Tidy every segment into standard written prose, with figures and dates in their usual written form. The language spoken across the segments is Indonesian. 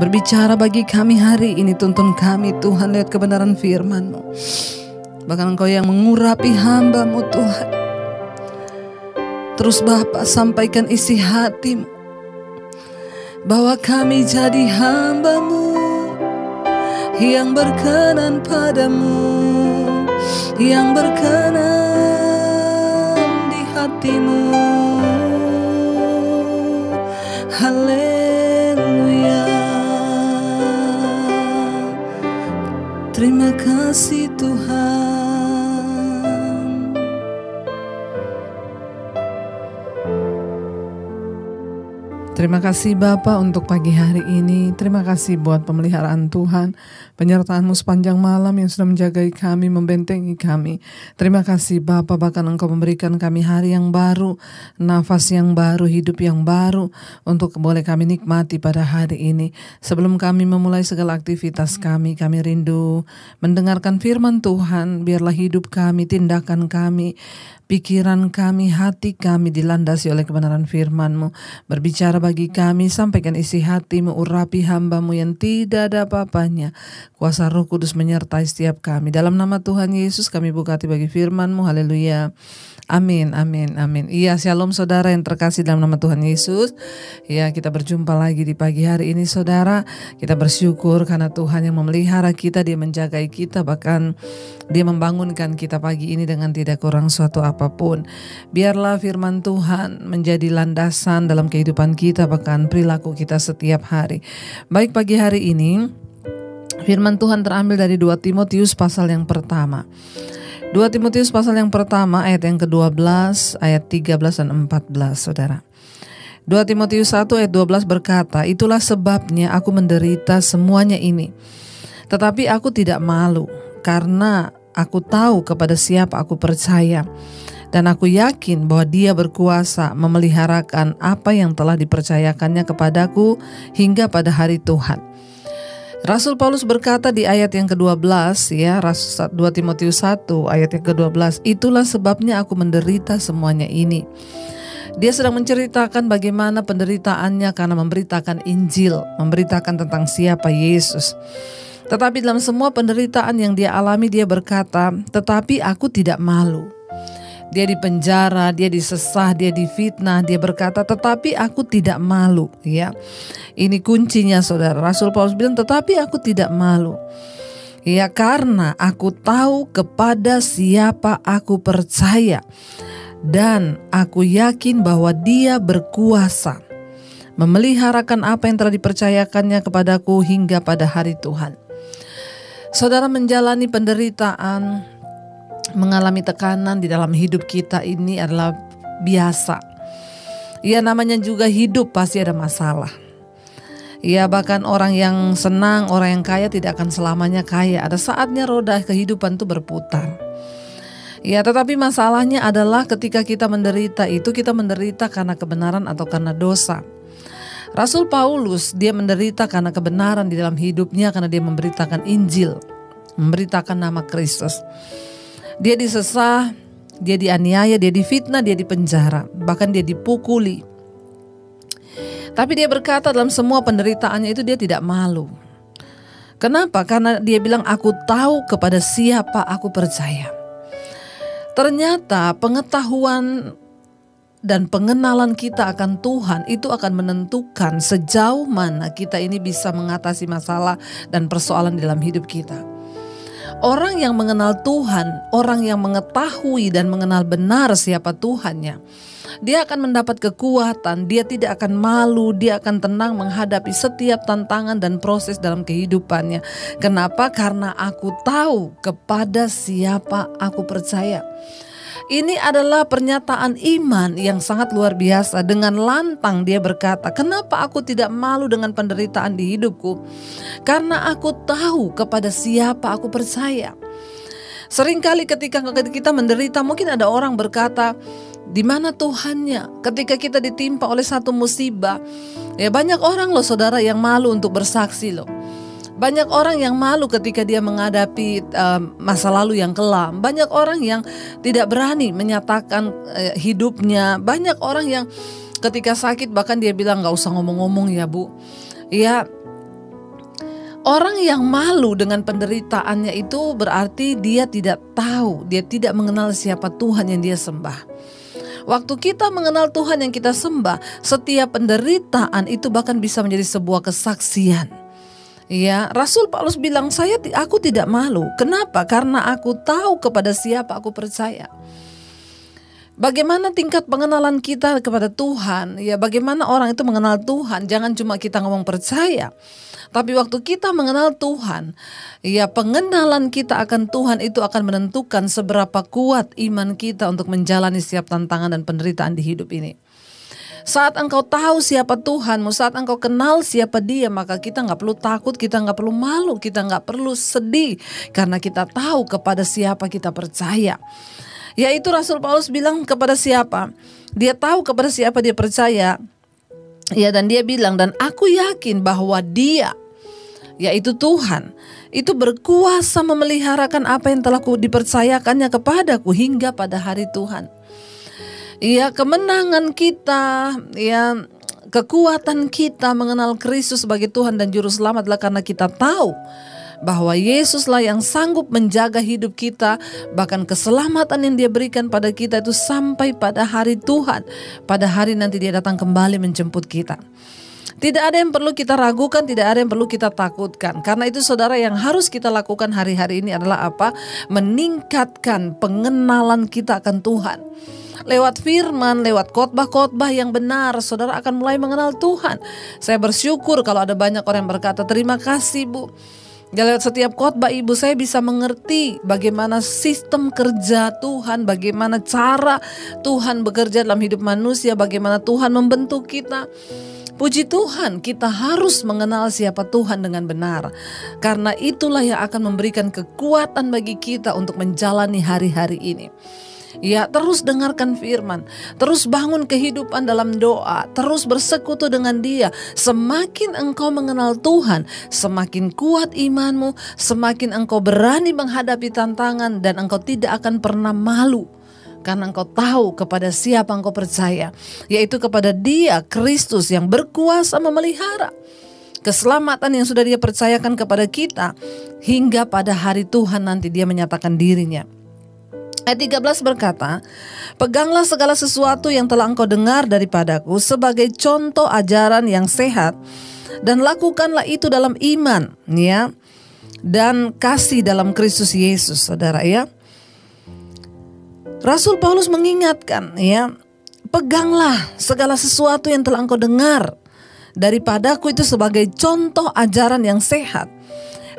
Berbicara bagi kami hari ini, tuntun kami Tuhan lewat kebenaran firman-Mu. Bahkan Engkau yang mengurapi hamba-Mu Tuhan. Terus Bapa sampaikan isi hati-Mu, bahwa kami jadi hamba-Mu yang berkenan padamu, yang berkenan di hati-Mu. Haleluya. Terima kasih Tuhan. Terima kasih Bapa untuk pagi hari ini. Terima kasih buat pemeliharaan Tuhan, penyertaan-Mu sepanjang malam yang sudah menjagai kami, membentengi kami. Terima kasih Bapa, bahkan Engkau memberikan kami hari yang baru, nafas yang baru, hidup yang baru, untuk boleh kami nikmati pada hari ini. Sebelum kami memulai segala aktivitas kami rindu mendengarkan firman Tuhan. Biarlah hidup kami, tindakan kami, pikiran kami, hati kami dilandasi oleh kebenaran firman-Mu. Berbicara bagi kami, sampaikan isi hati-Mu, urapi hamba-Mu yang tidak ada apa-apanya. Kuasa Roh Kudus menyertai setiap kami. Dalam nama Tuhan Yesus kami buka hati bagi firman-Mu. Haleluya. Amin, amin, amin. Iya, shalom saudara yang terkasih dalam nama Tuhan Yesus. Ya, kita berjumpa lagi di pagi hari ini saudara. Kita bersyukur karena Tuhan yang memelihara kita, Dia menjagai kita, bahkan Dia membangunkan kita pagi ini dengan tidak kurang suatu apapun. Biarlah firman Tuhan menjadi landasan dalam kehidupan kita, bahkan perilaku kita setiap hari. Baik, pagi hari ini firman Tuhan terambil dari 2 Timotius pasal yang pertama. 2 Timotius pasal yang pertama ayat yang ke-12, ayat 13 dan 14 saudara. 2 Timotius 1 ayat 12 berkata, "Itulah sebabnya aku menderita semuanya ini. Tetapi aku tidak malu, karena aku tahu kepada siapa aku percaya. Dan aku yakin bahwa Dia berkuasa memeliharakan apa yang telah dipercayakannya kepadaku hingga pada hari Tuhan." Rasul Paulus berkata di ayat yang ke-12 ya, 2 Timotius 1 ayat yang ke-12, "Itulah sebabnya aku menderita semuanya ini." Dia sedang menceritakan bagaimana penderitaannya karena memberitakan Injil, memberitakan tentang siapa Yesus. Tetapi dalam semua penderitaan yang dia alami, dia berkata, "Tetapi aku tidak malu." Dia dipenjara, dia disesah, dia difitnah, dia berkata, "Tetapi aku tidak malu." Ya, ini kuncinya saudara. Rasul Paulus bilang, "Tetapi aku tidak malu." Ya, karena aku tahu kepada siapa aku percaya, dan aku yakin bahwa Dia berkuasa memeliharakan apa yang telah dipercayakannya kepadaku hingga pada hari Tuhan. Saudara, menjalani penderitaan, mengalami tekanan di dalam hidup kita ini adalah biasa. Ya, namanya juga hidup, pasti ada masalah. Ya, bahkan orang yang senang, orang yang kaya tidak akan selamanya kaya. Ada saatnya roda kehidupan itu berputar. Ya, tetapi masalahnya adalah ketika kita menderita itu, kita menderita karena kebenaran atau karena dosa. Rasul Paulus, dia menderita karena kebenaran di dalam hidupnya, karena dia memberitakan Injil, memberitakan nama Kristus. Dia disesah, dia dianiaya, dia difitnah, dia dipenjara, bahkan dia dipukuli. Tapi dia berkata dalam semua penderitaannya itu dia tidak malu. Kenapa? Karena dia bilang, "Aku tahu kepada siapa aku percaya." Ternyata pengetahuan dan pengenalan kita akan Tuhan itu akan menentukan sejauh mana kita ini bisa mengatasi masalah dan persoalan dalam hidup kita. Orang yang mengenal Tuhan, orang yang mengetahui dan mengenal benar siapa Tuhannya, dia akan mendapat kekuatan, dia tidak akan malu, dia akan tenang menghadapi setiap tantangan dan proses dalam kehidupannya. Kenapa? Karena aku tahu kepada siapa aku percaya. Ini adalah pernyataan iman yang sangat luar biasa. Dengan lantang dia berkata, "Kenapa aku tidak malu dengan penderitaan di hidupku? Karena aku tahu kepada siapa aku percaya." Seringkali ketika kita menderita, mungkin ada orang berkata, "Di mana Tuhannya?" Ketika kita ditimpa oleh satu musibah, ya banyak orang loh saudara yang malu untuk bersaksi loh. Banyak orang yang malu ketika dia menghadapi masa lalu yang kelam. Banyak orang yang tidak berani menyatakan hidupnya. Banyak orang yang ketika sakit bahkan dia bilang, "Gak usah ngomong-ngomong ya Bu." Ya, Orang yang malu dengan penderitaannya itu berarti dia tidak tahu, dia tidak mengenal siapa Tuhan yang dia sembah. Waktu kita mengenal Tuhan yang kita sembah, setiap penderitaan itu bahkan bisa menjadi sebuah kesaksian. Ya, Rasul Paulus bilang, aku tidak malu. Kenapa? Karena aku tahu kepada siapa aku percaya. Bagaimana tingkat pengenalan kita kepada Tuhan? Ya, bagaimana orang itu mengenal Tuhan? Jangan cuma kita ngomong percaya. Tapi waktu kita mengenal Tuhan, ya pengenalan kita akan Tuhan itu akan menentukan seberapa kuat iman kita untuk menjalani setiap tantangan dan penderitaan di hidup ini. Saat engkau tahu siapa Tuhanmu, saat engkau kenal siapa Dia, maka kita gak perlu takut, kita gak perlu malu, kita gak perlu sedih, karena kita tahu kepada siapa kita percaya. Yaitu Rasul Paulus bilang kepada siapa? Dia tahu kepada siapa dia percaya. Ya, dan dia bilang, dan aku yakin bahwa Dia, yaitu Tuhan, itu berkuasa memeliharakan apa yang telah dipercayakannya kepadaku hingga pada hari Tuhan. Ya, kemenangan kita, ya kekuatan kita mengenal Kristus sebagai Tuhan dan Juru Selamat adalah karena kita tahu bahwa Yesuslah yang sanggup menjaga hidup kita, bahkan keselamatan yang Dia berikan pada kita itu sampai pada hari Tuhan, pada hari nanti Dia datang kembali menjemput kita. Tidak ada yang perlu kita ragukan, tidak ada yang perlu kita takutkan. Karena itu saudara, yang harus kita lakukan hari-hari ini adalah apa? Meningkatkan pengenalan kita akan Tuhan. Lewat firman, lewat khotbah-khotbah yang benar, saudara akan mulai mengenal Tuhan. Saya bersyukur kalau ada banyak orang yang berkata, terima kasih Bu. Lewat setiap khotbah Ibu, saya bisa mengerti bagaimana sistem kerja Tuhan, bagaimana cara Tuhan bekerja dalam hidup manusia, bagaimana Tuhan membentuk kita. Puji Tuhan, kita harus mengenal siapa Tuhan dengan benar. Karena itulah yang akan memberikan kekuatan bagi kita untuk menjalani hari-hari ini. Ya, terus dengarkan firman, terus bangun kehidupan dalam doa, terus bersekutu dengan Dia. Semakin engkau mengenal Tuhan, semakin kuat imanmu, semakin engkau berani menghadapi tantangan, dan engkau tidak akan pernah malu. Karena engkau tahu kepada siapa engkau percaya, yaitu kepada Dia, Kristus yang berkuasa memelihara keselamatan yang sudah Dia percayakan kepada kita hingga pada hari Tuhan nanti Dia menyatakan dirinya. Ayat 13 berkata, peganglah segala sesuatu yang telah engkau dengar daripadaku sebagai contoh ajaran yang sehat, dan lakukanlah itu dalam iman, ya, dan kasih dalam Kristus Yesus, saudara, ya. Rasul Paulus mengingatkan, ya, peganglah segala sesuatu yang telah engkau dengar daripadaku itu sebagai contoh ajaran yang sehat,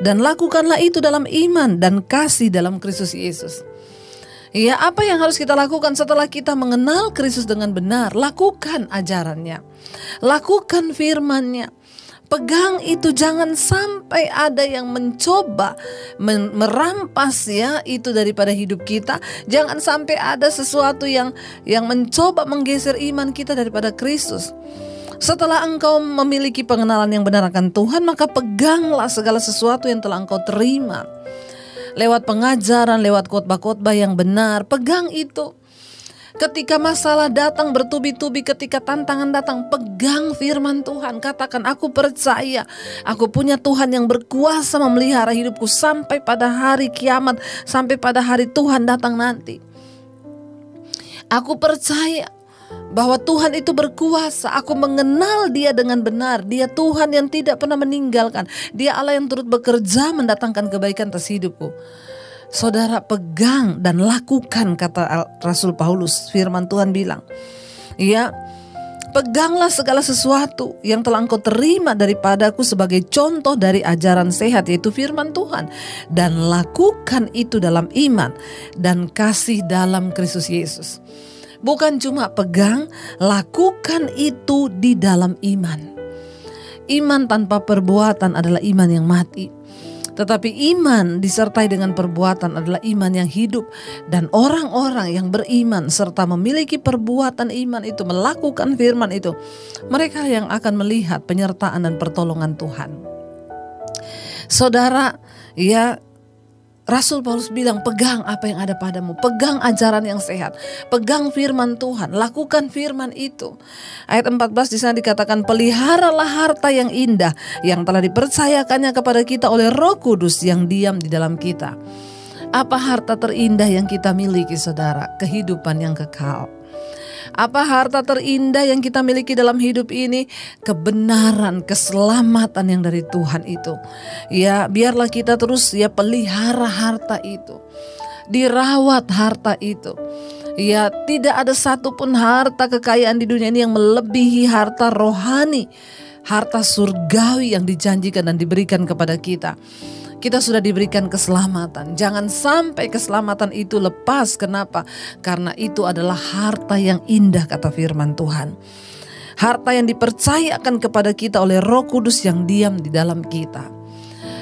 dan lakukanlah itu dalam iman dan kasih dalam Kristus Yesus. Ya, apa yang harus kita lakukan setelah kita mengenal Kristus dengan benar? Lakukan ajarannya, lakukan firman-Nya. Pegang itu, jangan sampai ada yang mencoba merampas, ya, itu daripada hidup kita. Jangan sampai ada sesuatu yang mencoba menggeser iman kita daripada Kristus. Setelah engkau memiliki pengenalan yang benar akan Tuhan, maka peganglah segala sesuatu yang telah engkau terima. Lewat pengajaran, lewat khotbah-khotbah yang benar, pegang itu. Ketika masalah datang bertubi-tubi, ketika tantangan datang, pegang firman Tuhan. Katakan, aku percaya, aku punya Tuhan yang berkuasa memelihara hidupku sampai pada hari kiamat, sampai pada hari Tuhan datang nanti. Aku percaya bahwa Tuhan itu berkuasa. Aku mengenal Dia dengan benar. Dia Tuhan yang tidak pernah meninggalkan. Dia Allah yang turut bekerja mendatangkan kebaikan atas hidupku. Saudara, pegang dan lakukan, kata Rasul Paulus. Firman Tuhan bilang, ya, peganglah segala sesuatu yang telah engkau terima daripadaku sebagai contoh dari ajaran sehat, yaitu firman Tuhan, dan lakukan itu dalam iman dan kasih dalam Kristus Yesus. Bukan cuma pegang, lakukan itu di dalam iman. Iman tanpa perbuatan adalah iman yang mati. Tetapi iman disertai dengan perbuatan adalah iman yang hidup. Dan orang-orang yang beriman serta memiliki perbuatan iman itu, melakukan firman itu, mereka yang akan melihat penyertaan dan pertolongan Tuhan. Saudara, ya, Rasul Paulus bilang, pegang apa yang ada padamu, pegang ajaran yang sehat, pegang firman Tuhan, lakukan firman itu. Ayat 14 di sana dikatakan, peliharalah harta yang indah yang telah dipercayakannya kepada kita oleh Roh Kudus yang diam di dalam kita. Apa harta terindah yang kita miliki, saudara? Kehidupan yang kekal. Apa harta terindah yang kita miliki dalam hidup ini? Kebenaran, keselamatan yang dari Tuhan itu. Ya, biarlah kita terus pelihara harta itu. Dirawat harta itu. Ya, tidak ada satupun harta kekayaan di dunia ini yang melebihi harta rohani, harta surgawi yang dijanjikan dan diberikan kepada kita. Kita sudah diberikan keselamatan. Jangan sampai keselamatan itu lepas. Kenapa? Karena itu adalah harta yang indah, kata firman Tuhan. Harta yang dipercayakan kepada kita oleh Roh Kudus yang diam di dalam kita.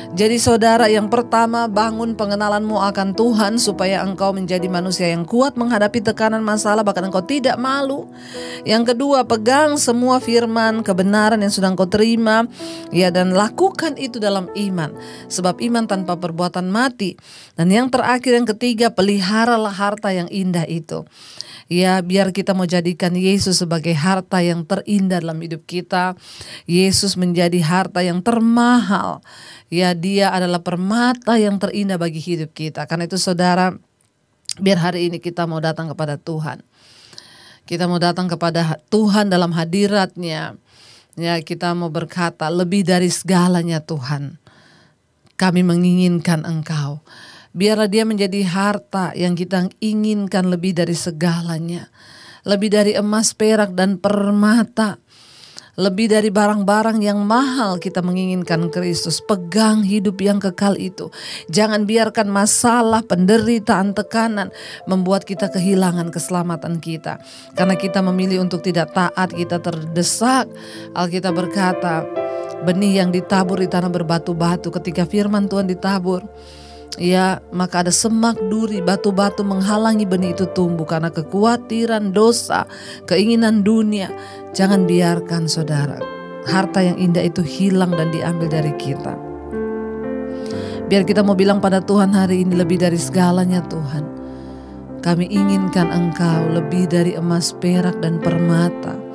Jadi saudara, yang pertama, bangun pengenalanmu akan Tuhan supaya engkau menjadi manusia yang kuat menghadapi tekanan masalah, bahkan engkau tidak malu. Yang kedua, pegang semua firman kebenaran yang sudah engkau terima, ya, dan lakukan itu dalam iman, sebab iman tanpa perbuatan mati. Dan yang terakhir, yang ketiga, peliharalah harta yang indah itu. Ya, biar kita mau jadikan Yesus sebagai harta yang terindah dalam hidup kita. Yesus menjadi harta yang termahal. Ya, dia adalah permata yang terindah bagi hidup kita. Karena itu saudara, biar hari ini kita mau datang kepada Tuhan. Kita mau datang kepada Tuhan dalam hadirat-Nya. Ya, kita mau berkata, lebih dari segalanya Tuhan, kami menginginkan Engkau. Biarlah dia menjadi harta yang kita inginkan lebih dari segalanya. Lebih dari emas, perak, dan permata. Lebih dari barang-barang yang mahal kita menginginkan Kristus. Pegang hidup yang kekal itu. Jangan biarkan masalah, penderitaan, tekanan membuat kita kehilangan keselamatan kita. Karena kita memilih untuk tidak taat, kita terdesak. Alkitab berkata, benih yang ditabur di tanah berbatu-batu. Ketika firman Tuhan ditabur, ya, maka ada semak duri, batu-batu menghalangi benih itu tumbuh karena kekhawatiran, dosa, keinginan dunia. Jangan biarkan saudara, harta yang indah itu hilang dan diambil dari kita. Biar kita mau bilang pada Tuhan hari ini, lebih dari segalanya Tuhan, kami inginkan Engkau lebih dari emas, perak, dan permata.